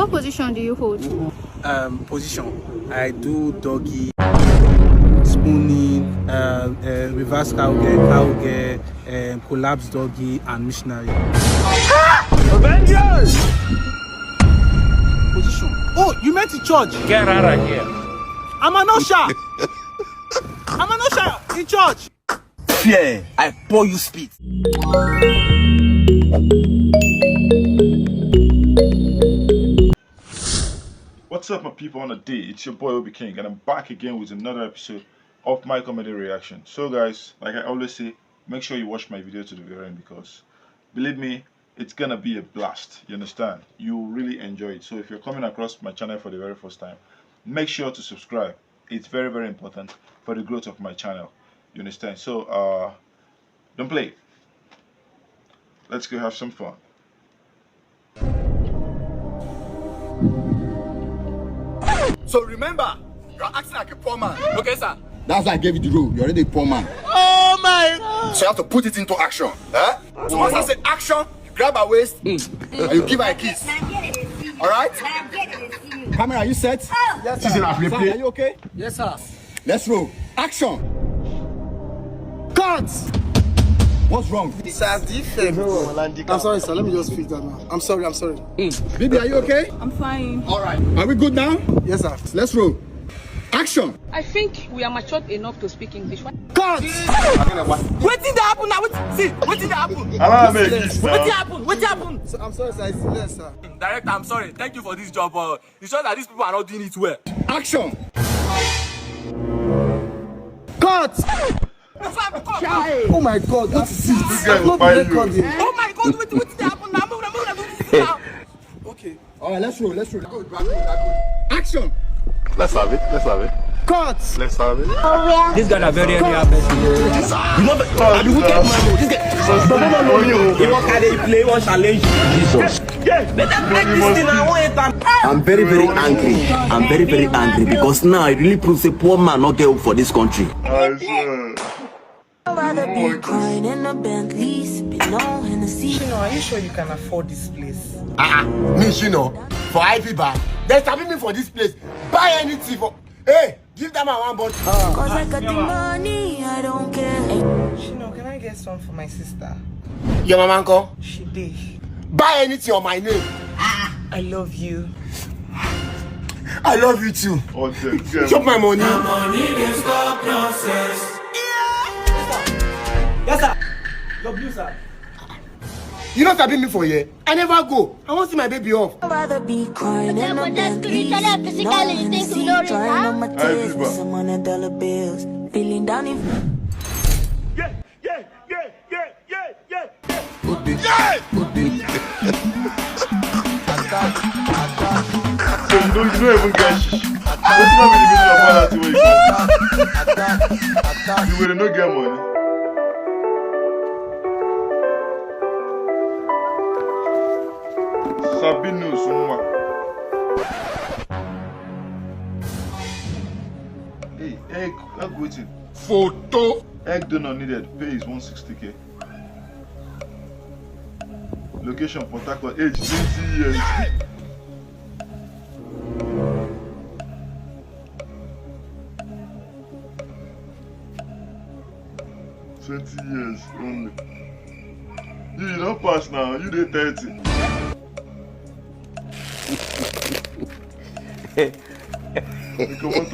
What position do you hold? Position. I do doggy, spooning, reverse cowgirl, collapse doggy, and missionary. Avengers! Position. Oh, you meant in church? Get out of here. I'm an usher. I'm an usher in church. Fear, I pour you spit. What's up, my people on the day? It's your boy OBIKING, and I'm back again with another episode of my comedy reaction. So guys, like I always say, make sure you watch my video to the very end, because believe me, it's gonna be a blast. You understand? You'll really enjoy it. So if you're coming across my channel for the very first time, make sure to subscribe. It's very, very important for the growth of my channel. You understand? So don't play. Let's go have some fun. So remember, you're acting like a poor man. Okay, sir. That's why I gave you the rule. You're already a poor man. Oh my God. So you have to put it into action. Eh? So once I say action, you grab her waist and you give her a kiss. Alright? Camera, are you set? Yes, Sir, sir. are you okay? Yes, sir. Let's roll. Action. Cut. What's wrong? Sir, defense. I'm sorry, sir. Let me just fix that now. I'm sorry. Baby, are you okay? I'm fine. Alright. Are we good now? Yes, sir. Let's roll. Action. I think we are matured enough to speak English. Cut. What did that happen now? What did that happen? What happened? So, I'm sorry, sir. It's less, sir. Director, I'm sorry. Thank you for this job. It's just that these people are not doing it well. Action. Cut. Oh my God, what is it? This guy will find you. Oh my God, what did that happen now? Move now. Okay. Alright, let's roll. Good. Action. Let's have it. Cut. Let's have it. This guy is very person. You know the wicked man. This guy. You want to play one challenge? Jesus. I'm very, very angry. I'm very, very angry because now it really proves a poor man not get hope for this country. I swear. Shino, are you sure you can afford this place? Me, Shino, for IP bar, they're stabbing me for this place. Buy anything for. Hey, give them a one bottle. Cause I got the money, I don't care. Shino, can I get some for my sister? Your mama uncle, She did. buy anything on my name. I love you. I love you too. Oh, damn. Chop my money. Yes, sir. Your blue, sir. You not stabbing me for a year. I never go. I want to see my baby off. I'd rather be crying in a Bentley. Someone at dollar bills. Feeling down in. So you don't even get shit. What's not with the meaning of all that way? You will not get money. Sabinus, hey, egg waiting. Photo. Egg donor needed. Pay is 160k. Location Port Harcourt. Age 20 years. $20 only. You don't pass now. You did 30. Come on,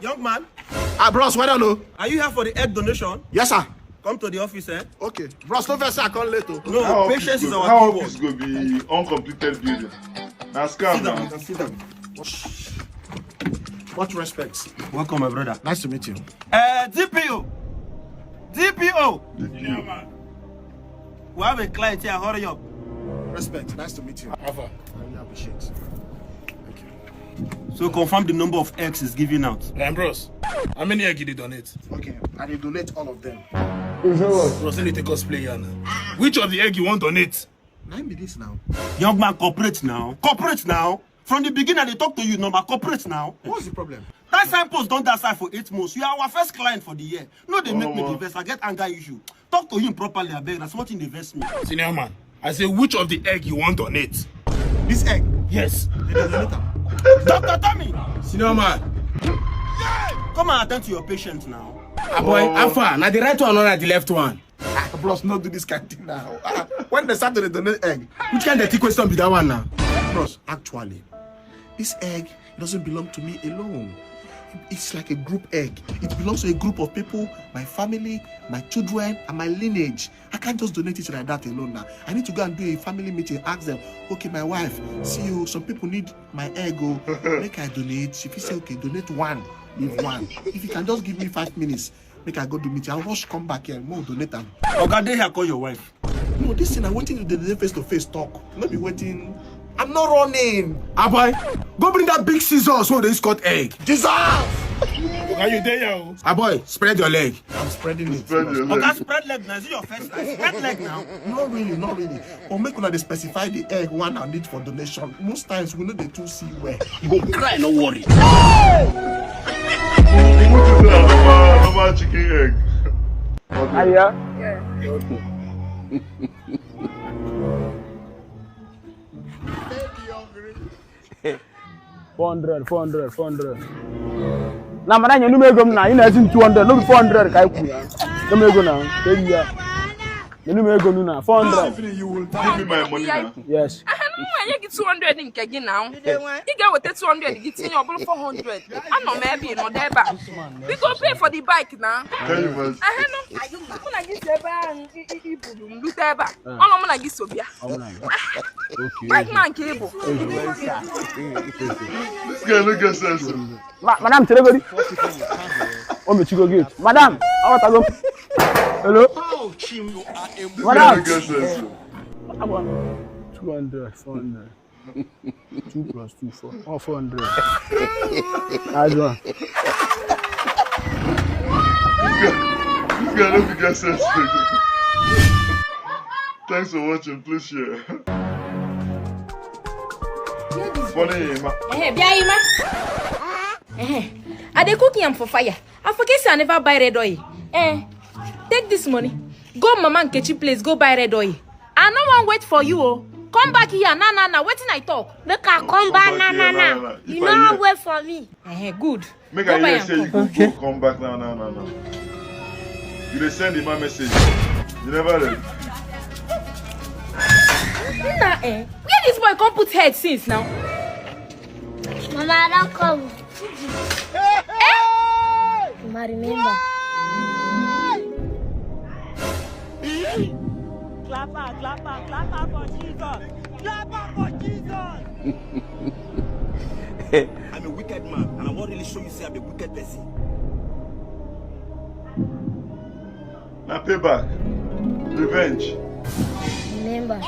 Young man, Bros, why don't know? are you here for the egg donation? Yes, sir. Come to the office, eh? Okay. Bros, no first I come later. No, patience is our how keyword. office go be uncompleted building? Now scam now. Sit down. Much respect. Welcome, my brother. Nice to meet you. DPO. We have a client here. Hurry up. Respect. Nice to meet you. Ava, I really appreciate. Thank you. So confirm the number of eggs is given out. Bros, how many eggs did you donate? Okay, I will donate all of them. Bros, let me take us play here now. Which of the egg you want to donate? 9 minutes now. Young man, cooperate now. From the beginning, they talk to you, number. Cooperate now. What's the problem? That signpost don't that side for 8 months. You are our first client for the year. No, they make me invest. I get anger issue. Talk to him properly, I beg. That's what in the investment. Senior man, I say which of the egg you want to donate? This egg? Yes. Doctor, tell me. Senior man. Come and attend to your patient now. Boy, how far? Now the right one or not the left one? Bros, not do this kind of thing now. When they start to donate egg. Which kind of question be that one now? Bros, actually, this egg doesn't belong to me alone. It's like a group egg. It belongs to a group of people, my family, my children, and my lineage. I can't just donate it like that alone now. I need to go and do a family meeting, ask them, okay, my wife, see you, some people need my egg, oh, make I donate. If you say, okay, donate one, leave one. If you can just give me 5 minutes, make I go do meeting, I'll rush come back here, more donate them. Okay, they here call your wife. No, this thing, I'm waiting to the face-to-face talk. Not be waiting. I'm not running. Boy, go bring that big scissors so they cut egg. Jesus! Are you there, yo? Boy, spread your leg. I'm spreading it. Okay, spread leg now. Is it your first leg? Spread leg now. Not really. Or make una they specify the egg one I need for donation. Most times we know the two see where. You go cry, no worry. Normal chicken egg. Yeah. 400. Now, man, you make them now. You know, 200. No, 400. Kai kuya. You make them now. You know, make them now. 400. You will give me my money now. Yes. I get 200 in Kegi now. You get with 200, you get 400. I know maybe no there back. We go pay for the bike now. Tell you, man. I know. I'm gonna get I'm gonna get Sobia. Okay. Bike man cable. This guy look at sense. Madam, Thaedoboy. Oh, me go get. Madam, I want to go. Hello. Madam. 200, 400. 2 plus 2, 4. Oh, 400. That's one. This guy don't get sense. Thanks for watching. Please share. Funny, I dey cook yam for fire. I forget I never buy red oil. Take this money. Go Mama Nkechi place, go buy red oil. I no wan wait for you, oh. Come back here, na. Waiting I talk. Make I come back, na. You no wait for me. Good. Make I hear say you go come back now. You dey send him a message. You never read. Where this boy come put head since now? Mama, I don't come. Mama, remember. Clap for Jesus. Clap for Jesus. I'm a wicked man, and I won't really show you say I'm a wicked person. Now payback. Revenge. Remember.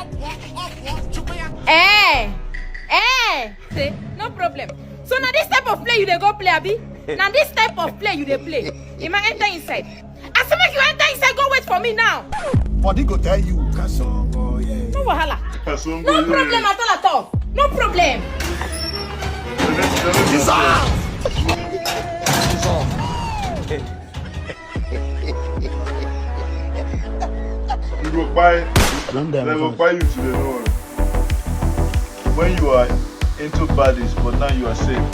Say, no problem. So now this type of play you dey go play, Abi? Now this type of play you dey play. You might enter inside. I say make you enter inside, go wait for me now. Body go tell you. No wahala. No problem at all. No problem. You go buy. They will buy you today, no worry. When you are into bodies, but now you are safe.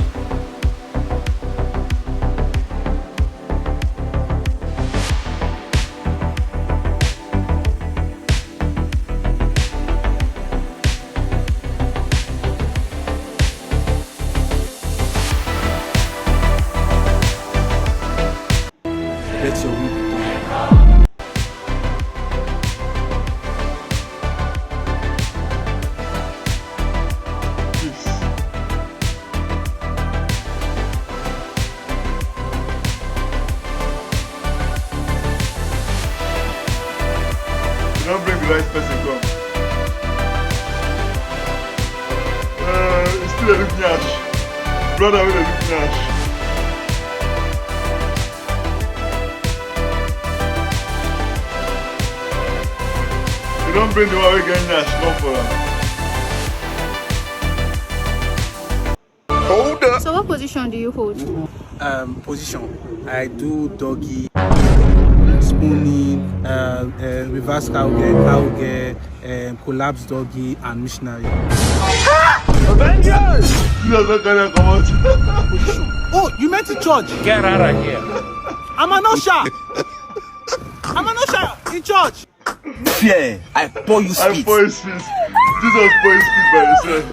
That's your week. Don't bring the right person come. It's still a look nyash. Brother with a look nyash. You don't bring the one we get nyash, not for her. Hold up. So what position do you hold? position. I do doggy, spooning, reverse cowgirl, collapse doggy, and missionary. Avengers! Oh, you meant to church? Get out of here. I'm an usher. In church. Fear, I pour you spit. I pour you spit. Jesus pour you spit by yourself.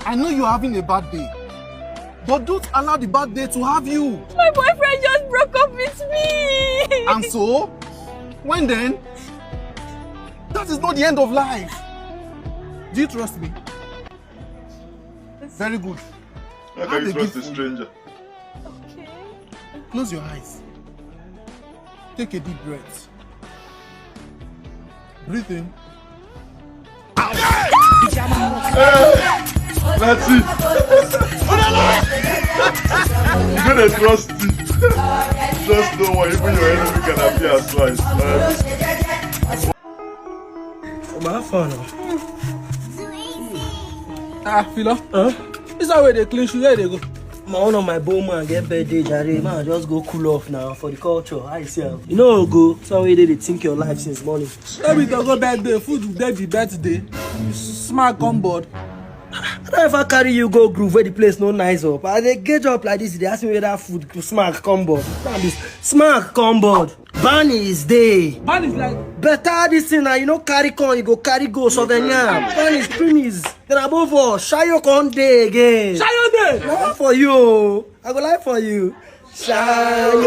I know you're having a bad day, but don't allow the bad day to have you. My boyfriend just broke up with me. And so, when then? That is not the end of life. Do you trust me? Very good. How can you trust a stranger? Okay. Close your eyes. Take a deep breath. Breathe in. That's it. You're gonna trust it. Just know what even your enemy can appear as slice. Philo. This is how they clean shoe. Where they go? One of my bone man get birthday, Jare. Man, just go cool off now for the culture. How you see am? You know, go. Some way they think your life since morning. Every time go birthday, food will be birthday. Smart on board. I don't ever carry you go groove where the place no nice up. As they get up like this, they ask me whether food smack come board. Smack come board. Ban is day. Ban is like better this thing now. You know carry con, you go carry go souvenir. Ban is premise. Then above all, Shayo con day again. Shayo day. Not for you. I go lie for you. Shayo.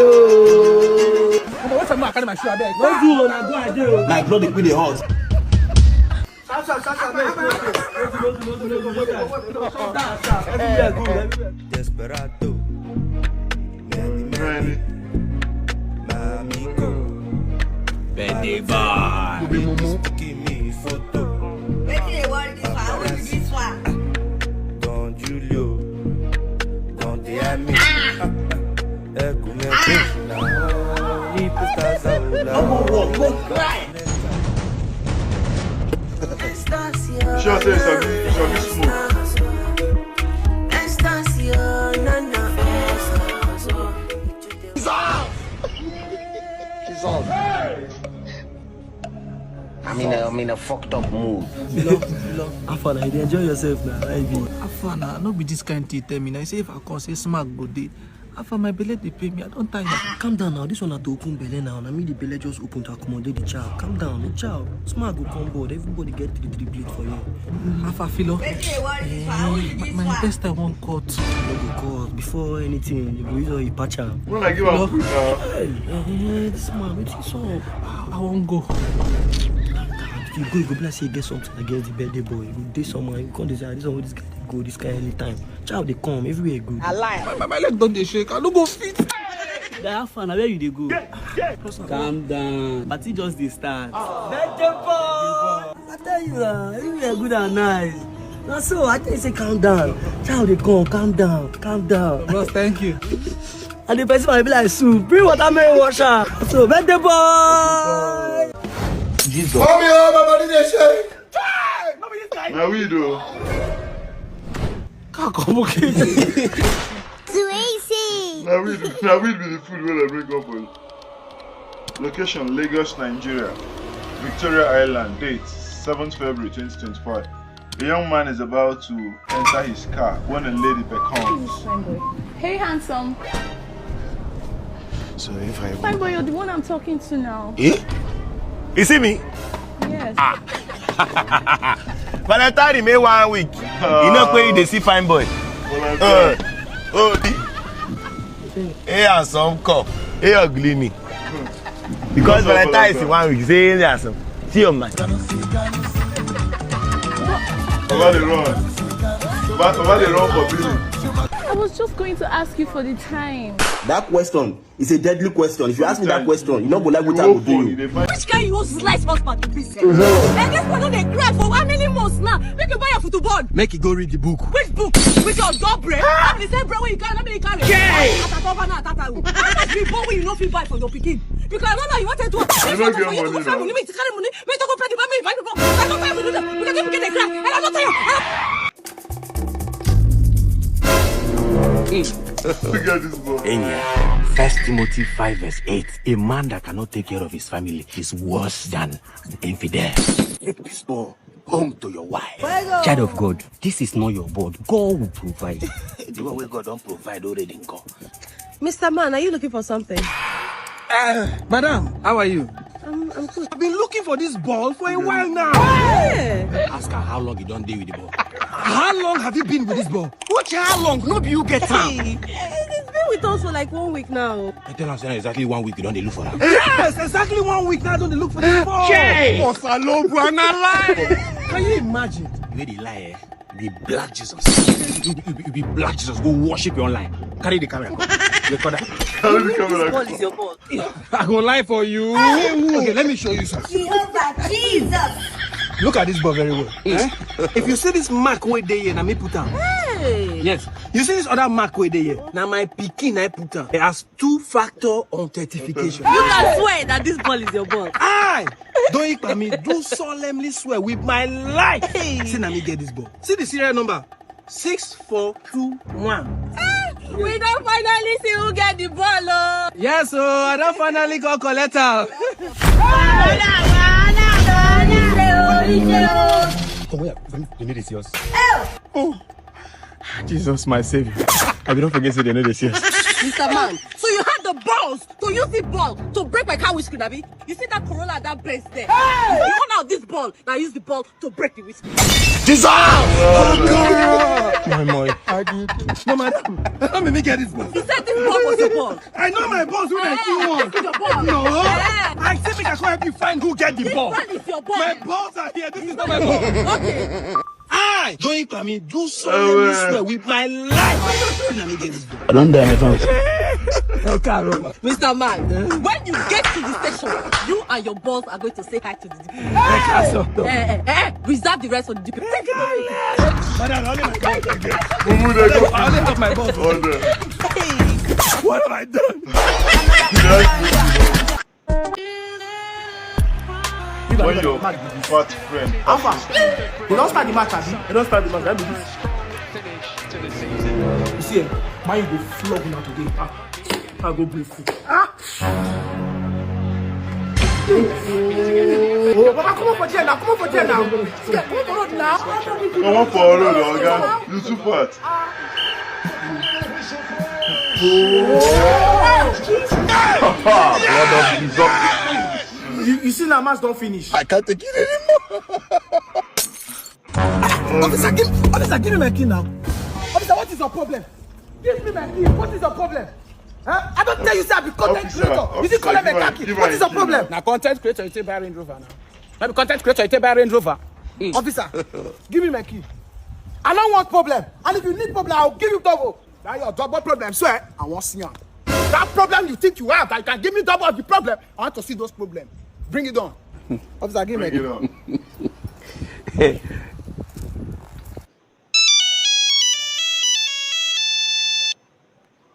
What's the mark? I carry my shoe. I beg. Don't do one. I do. My blood with the horse. Desperado. Benny boy. Give me photo. Don Julio. Don Diami. Sure, say Sabi smoke. She's off. I'm in a fucked up mood. Afana, you enjoy yourself now. Afana, no be this kind thing tell me. Now say if I can say smack go day. After my belly they pay me, I don't time. Calm down now. This one had to open belly now. I mean the belly just open to accommodate the child. Calm down, the child. Smart go come board. Everybody get 3 bleed for you. After Philo. My best I won't cut. No go cut. Before anything, you go use all your patch out. When I give up food now. This man, what's up? I won't go. You go be like say you get something against the birthday boy. You go do somewhere, you come decide this one with this guy they go, this guy anytime. Child they come, everywhere good. I lie. My leg don't they shake, I don't go fit. They have fun, where you they go? Calm down. But he just they start. Birthday boy! I tell you everywhere good and nice. Now so I tell you say calm down. Child they come, calm down. Bros, thank you. And the person might be like, soup, bring watermelon washer. So birthday boy! Jesus. Come here, my body they shake. Now we do. Come okay. Now we be the food when I bring up on. Location Lagos, Nigeria. Victoria Island. Date 7th February 2025. A young man is about to enter his car when a lady beckons. Hey, handsome. So if I... Fine boy, you're the one I'm talking to now. Eh? You see me? Yes. Valentine remain 1 week. You know where they see fine boy. Hey, handsome, come. Hey, ugly me. Because Valentine is in 1 week. Say, hey, handsome. See your man. Over the run for billing. I was just going to ask you for the time. That question is a deadly question. If you ask me that question, you don't go like what I will do you. Which guy you want to slice husband to pieces? And this one don't they cry for how many months now? Make you buy a football. Make you go read the book. Which book? Which your dog bread? The same bread when you carry, how many carry? Yeah! How much be born when you no fit buy for your pikin? Because I don't know you wanted to. You don't get money now. Me to carry money. Me to go pay the money. I don't pay for that. We can't get a crack. And I'm not tired. Look at this boy. Enya, 1 Timothy 5 verse 8. A man that cannot take care of his family is worse than an infidel. Take this ball home to your wife. Child of God, this is not your board. God will provide. The one where God don't provide already in God. Mr. Man, are you looking for something? Madam, how are you? I'm good. I've been looking for this ball for a while now. Hey! Ask her how long you don't deal with the ball. How long have you been with this ball? Watch how long? No, you get time. It's been with us for like 1 week now. I tell her exactly 1 week you don't look for her. Yes, exactly 1 week now. Don't they look for this ball? Can you imagine? You know the lie, eh? The Black Jesus. You be Black Jesus. Go worship you online. Carry the camera. Record that. Carry the camera. This ball is your ball. I go lie for you. Okay, let me show you something. Jehovah Jesus! Look at this ball very well. If you see this mark way there here, now me put down. Hey! Yes. You see this other mark way there here? Now my pikin I put down. It has 2-factor authentication. You can swear that this ball is your ball. Aye! Don't eat by me. Do solemnly swear with my life. Hey. See now me get this ball. See the serial number. 6421. We don't finally see who get the ball, oh! Yes, so I don't finally go collect her. Come here, you need to see us. Oh, Jesus, my savior. I don't forget that they know they see us. Mr. Man, so you had the balls to use the ball to break my car whiskey, Nabi? You see that Corolla that breaks there? Hey! You want out this ball, now use the ball to break the whiskey. Jesus! Oh, God! My boy. No, madam. Let me get this ball. You said this ball was your ball. I know my balls when I see one. This is your ball. No. Yeah. I think I can help you find who get the This ball. ball is your ball. My balls are here. This is not my ball. Okay. I don't eat by me. Do solemnly swear with my life. Let me get this ball. I don't die, my friend. Mr. Man, when you get to the station, you and your boss are going to say hi to the DP. Reserve the rest for the DP. Madam, I only have my balls. What have I done? When your fat friend. Alpha, you don't start the match, Abi. You don't start the match. That be this. You see, man, you go flog now today. I go play food. Oh, Papa, come on for jail now. Come on for jail now. Come on for road now. Come on for road, Oga. You too fat. Blood of Jesus. You see now, match don't finish. I can't take it anymore. Officer, give me my key now. Officer, what is your problem? Give me my key. What is your problem? Huh? I don't tell you, sir, I be content creator. You see, collect my key. What is your problem? Now, content creator, you take by Range Rover now. Maybe content creator, you take by Range Rover. Officer, give me my key. I don't want problem. And if you need problem, I'll give you double. Now your double problem, swear, I want see you. That problem you think you have, that you can give me double of the problem. I want to see those problems. Bring it on. Officer, give me my key.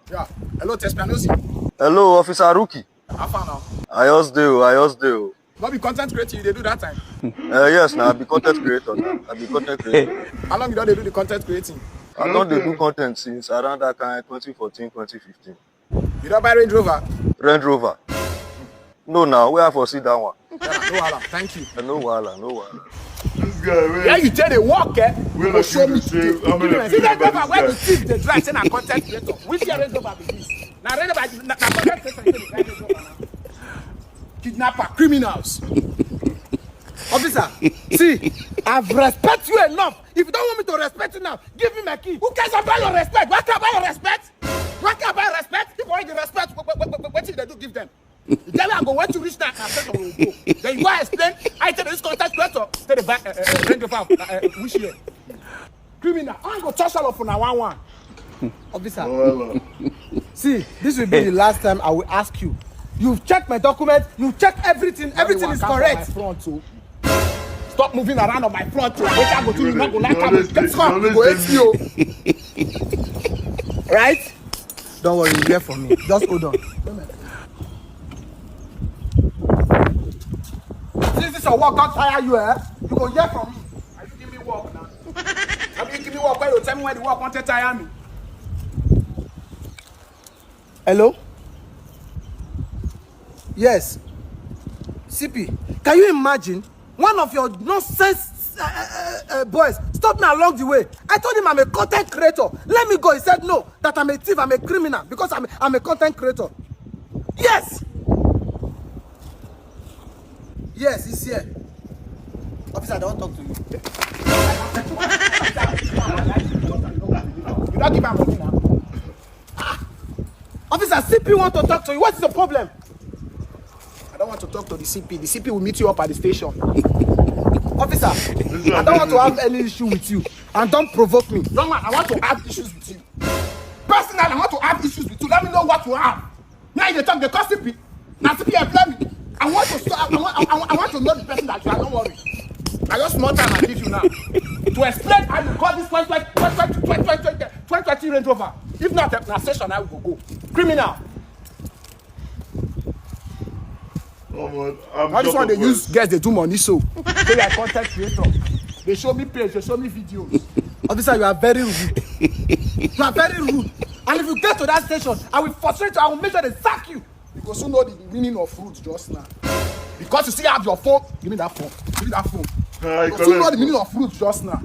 Yeah. Hello, Tespianosi. Hello, Officer Rookie. How far now? I just do. Not be content creator, they do that time. Yes, now I be content creator now. How long you don't do the content creating? I don't do content since around that kind 2014, 2015. You don't buy Range Rover? Range Rover? No, now we have to see that one. No wahala, thank you. No wahala. This guy, man. Yeah, you tell the walk, eh? We're not show me. See that Rover where you see the drive, say na content creator. Which year Range Rover be this? Now Range Rover, na content creator. Kidnapper, criminals. Officer, see, I've respect you enough. If you don't want me to respect you now, give me my key. Who cares about your respect? What about your respect? What about respect? If you want the respect, what should they do? Give them. You tell me I go when to reach that, will go. Then you go explain. I tell this contact creator. Tell the back, Range Rover, which year? Criminal. I go touch all of now one. Officer, see, this will be the last time I will ask you. You've checked my documents. You've checked everything. Everything is correct. Stop moving around on my front. I go to you. Not go like go right? Don't worry, you hear from me. Just hold on. This your work, don't tire you, eh? You go hear from me. And you give me work now. And you give me work, where you tell me when the work won't tire me. Hello? Yes. CP, can you imagine one of your nonsense boys stopped me along the way? I told him I'm a content creator. Let me go. He said no, that I'm a thief, I'm a criminal because I'm a content creator. Yes. Yes, he's here. Officer, I don't talk to you. You don't give him money now. Officer, CP want to talk to you. What's the problem? I don't want to talk to the CP. The CP will meet you up at the station. Officer, I don't want to have any issue with you. And don't provoke me. Young man, I want to have issues with you. Personally, I want to have issues with you. Let me know what you have. Now you talk, they call CP. Now CP employ me. I want to know the person that you are. Don't worry. I just more time I give you now to explain how you got this 2020 Range Rover. If not, na station I will go. Criminal. I just want to use guys they do money so. They are content creator. They show me page, they show me videos. Officer, you are very rude. You are very rude. And if you get to that station, I will frustrate you. I will make sure they sack you. Because you know the meaning of rude just now. Because you still have your phone. Give me that phone. Give me that phone. Because you know the meaning of rude just now.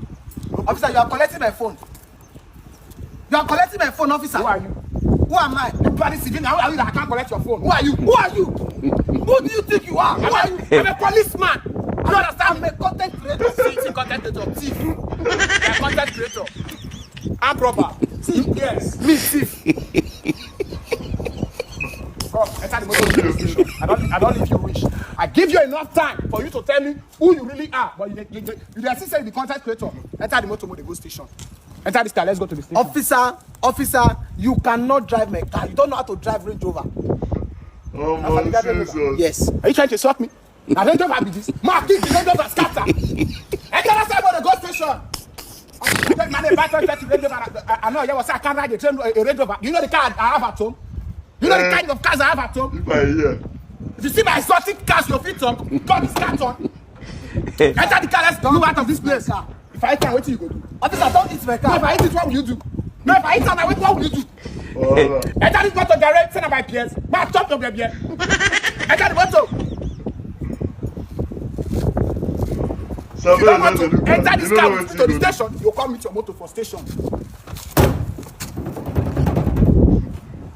Officer, you are collecting my phone. You are collecting my phone, officer. Who are you? Who am I? You bloody civilian. How are you that I can't collect your phone? Who are you? Who are you? Who do you think you are? Who are you? I'm a policeman. You understand? I'm a content creator. See, content creator. Thief. I'm a content creator. I'm proper. Thief, yes. Me, thief. Come, enter the motor to the station. I don't leave you rich. I give you enough time for you to tell me who you really are. But you still say the content creator. Enter the motor to go station. Enter this car, let's go to the station. Officer, you cannot drive my car. You don't know how to drive Range Rover. Yes. Are you trying to shock me? Now Range Rover be this. Mark this, the Range Rover scatter. Enter that side of the go station. I know you was I can't ride a Range Rover. You know the car I have at home? You know the kind of cars I have at home? If you see my exotic cars, your feet on, got this car on. Enter the car, let's move out of this place. If I eat it, what will you go do? Officer, don't eat my car. No, if I eat it, what will you do? No, if I eat it, what will you do? Enter this motor direct, send my PS. My top of the beer. Enter the motor. If you don't want to enter this car to the station, you'll come with your motor for station.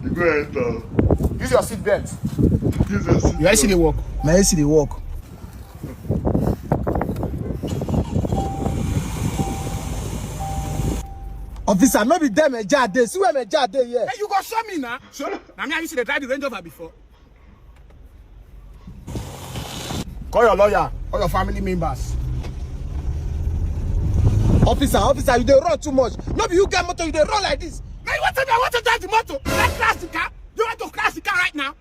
You go enter. Use your seat belt. Use your seat belt. You actually walk. May I see the walk? Officer, maybe them a jar day. See where a jar day here. Hey, you go show me now. Show me. Now me I used to drive the Range Rover before. Call your lawyer or your family members. Officer, you dey run too much. No be you get motor, you dey run like this. Now you want to drive the motor? Let's crash the car. You want to crash the car right now?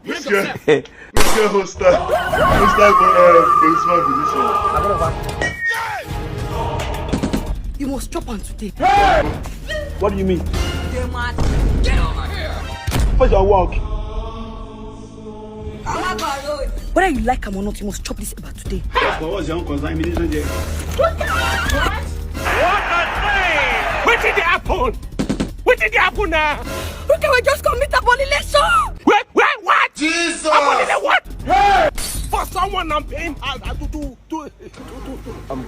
Let's get hostile policeman position. You must chop on today. Hey! What do you mean? Get over here. Where's your work? Whether you like him or not, you must chop this about today. What's your own concern? What? What did the apple? What did the apple now? Look, we just commit abomination. Wait, what? Jesus! Abomination what? Hey! For someone I'm paying, I'm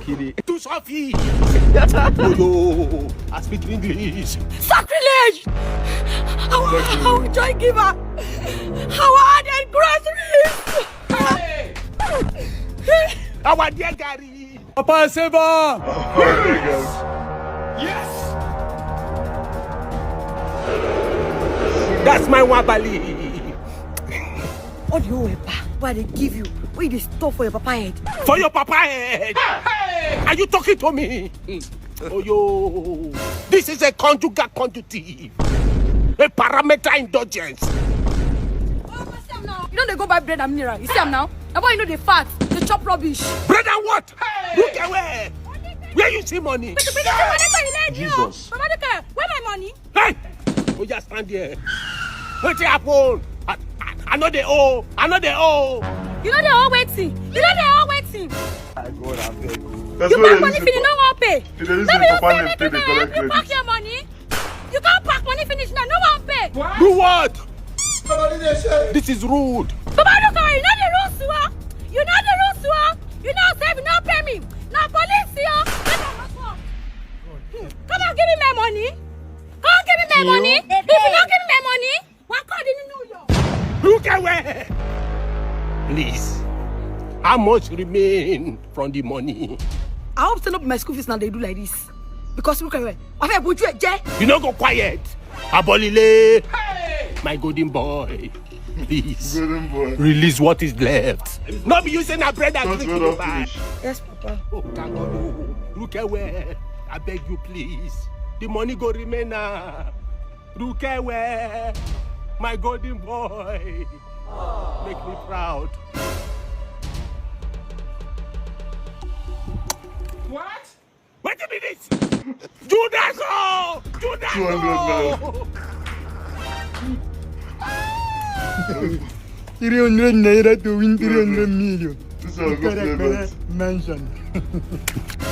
kidding. To Sophie. I speak English. Sacrilege! How joy giver! How hard and groceries! Our dear Gary. Papa Seba! Yes! That's my wabali. What do you wear? What they give you? What is stuff for your papa head? For your papa head? Hey! Are you talking to me? Oh, yo. This is a conjugal conjunctive. A parameter indulgence. You know they go buy bread and mineral. You see them now? Now boy, you know they fat. They chop rubbish. Bread and what? Hey! Look away. Where you see money? Jesus. Mama, where my money? Hey! Oh, just stand there. What's happened? I know they owe. You know they all waiting. You know they all waiting. I go and beg. You pack money finish, no one pay. They use the papa name pay the correct You pack your money. You can't pack money finish now, no one pay. Do what? This is rude. Baba, look at you know the rules, sir. You know the rules, sir. You know, say if you not pay me. Now police, here. Come on, give me my money. Come on, give me my money. If you don't give me my money, what call in New York? Look away. Please. How much remain from the money? I hope to not my school fees now they do like this. Because look away. I've had you You don't go quiet. Abolile. My golden boy. Please. Golden boy. Release what is left. Not be using a bread and drink it back. Yes, Papa. Oh, thank God. Oh, look away. I beg you, please. The money go remain now. Look away. My golden boy. Make me proud. What? Wait a minute! Do that go! Do that 300 naira to win 300 million. This is a good payment. Mansion. Give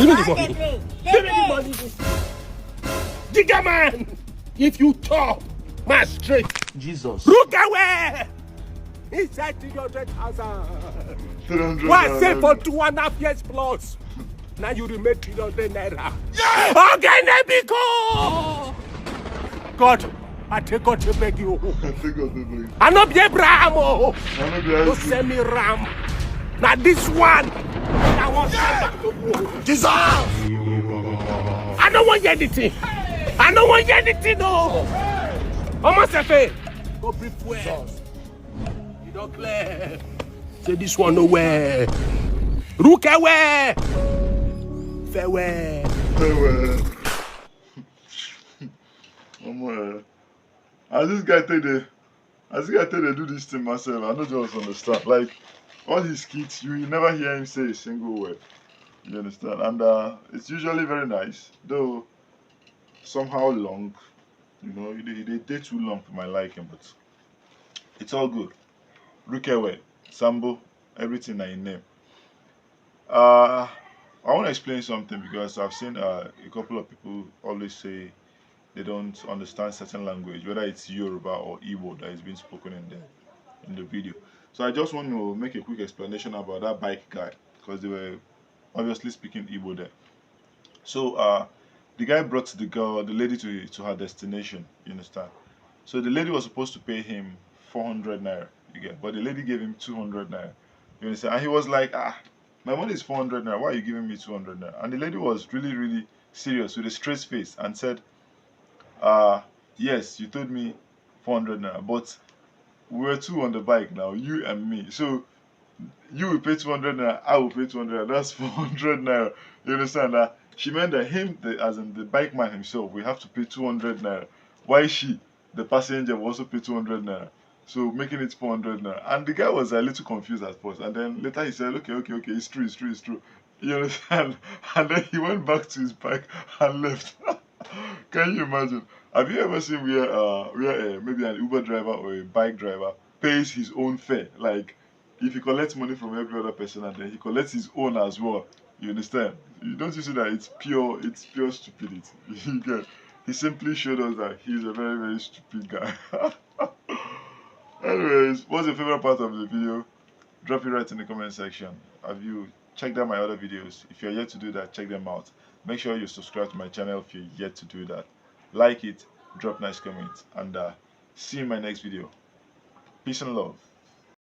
me the money. Give me the money. Digger man! If you talk, man straight. Jesus. Look away! Inside 300,000. What say for 2.5 years plus? Now you remain 300 naira. Yeah! Okay, Nebiko! God, I take God to beg you. I not be Abraham. Don't send me ram. Now this one, I want to send back to you. Jesus! I don't want anything. I don't want anything, no. Almost a fair. Go prepare. You don't clear. Say this one nowhere. Rook away. Farewell. Farewell. As this guy tell they do this thing myself, I don't just understand. Like all his skits, you never hear him say a single word. You understand? And it's usually very nice, though somehow long. You know, they too long for my liking, but it's all good. Rukewe, Sambo, everything I name. I want to explain something because I've seen a couple of people always say they don't understand certain language, whether it's Yoruba or Igbo that is being spoken in the video. So I just want to make a quick explanation about that bike guy because they were obviously speaking Igbo there. So the guy brought the lady to her destination. You understand? So the lady was supposed to pay him 400 naira, you get, but the lady gave him 200 naira. You understand? And he was like, my money is 400 naira. Why are you giving me 200 naira? And the lady was really, really serious with a straight face and said, yes, you told me 400 naira, but we're two on the bike now, you and me. So you will pay 200 naira, I will pay 200 naira. That's 400 naira. You understand that? She meant that him, as in the bike man himself, we have to pay 200 naira. Why she, the passenger, will also pay 200 naira? So making it 400 naira. And the guy was a little confused at first. And then later he said, okay, it's true. You understand? And then he went back to his bike and left. Can you imagine? Have you ever seen where maybe an Uber driver or a bike driver pays his own fare? Like, if he collects money from every other person and then he collects his own as well. You understand? You don't see that it's pure stupidity. You get? He simply showed us that he's a very, very stupid guy. Anyways, what's your favorite part of the video? Drop it right in the comment section. Have you checked out my other videos? If you're yet to do that, check them out. Make sure you subscribe to my channel if you're yet to do that. Like it, drop nice comments, and see you in my next video. Peace and love.